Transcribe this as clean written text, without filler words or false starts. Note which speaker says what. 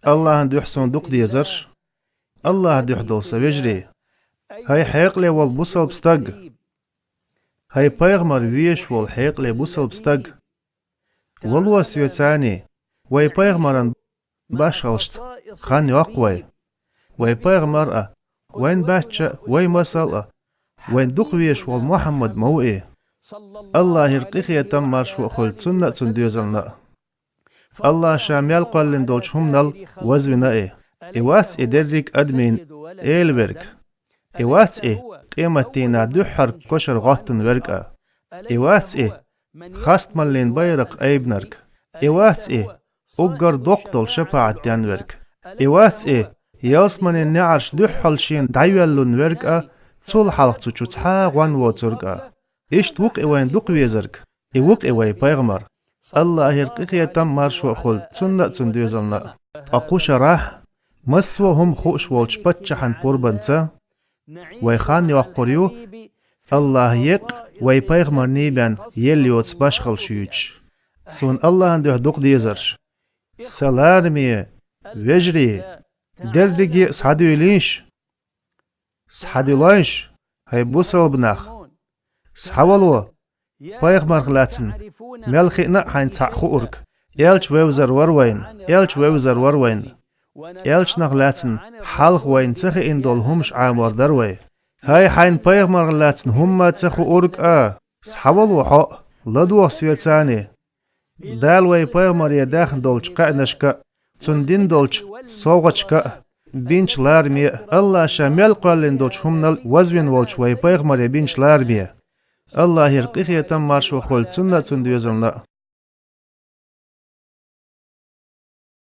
Speaker 1: الله دو يحسن دوق ديزر الله دو يحدل سويجري هاي حيقلي والبوصل بستق هاي بايغمر ويش والحيقلي بوصل بستق والوا سيوتاني وي بايغمران باش غلشت خان يوقوي وي بايغمر وين باتشا وي مسألة وين دوق ويش والمحمد موئي الله يرقيخ يتمر شو خلت سنة سنديوزلنا الله شاميال قلن دولش همنال وزونا إيوات إدرك أدمين إيلبرك إيوات قيمتينا دوحر كشر غاتن ورقا إيوات خاست ملين بيرق أيبنرك إيوات أقر دوقتل شفاعة ديانورك إيوات ياسمن النعرش دوحل شين دعيوالون ورقا تول حلق تشوتحا وان ووترقا إيش توق إيوين دوق ويزرك إيوق إيوي بيغمر الله يرقيق يتم مرش وخل سنة سنديوزلنا أقوش راح مسوهم خوش والش بتشحن بوربنتا ويخان يوقريو الله يق وي بيغمر نيبان يليوت باشخل شيوش سون الله عنده دوق ديزرش سلارمي وجري درجي صحدو يليش صحدو لايش هاي بوصل بناخ صحولو بيغمر غلاتن ملخينا حين تعخورك يلش ويوزر وروين يلش نغلاتن حلق وين تخي اندول همش عامور دروي هاي حين بيغمر غلاتن هم تخورك صحولو حق لدوه سويتاني دال وي بيغمر يداخن دولش قعنشك تندين دولش صوغشك بينش لارمي الله شامل قلن دولش همنال وزوين والش وي بيغمر بينش لارمي الله يرقيخ يتم مرش وخول سنة سنديوزلنا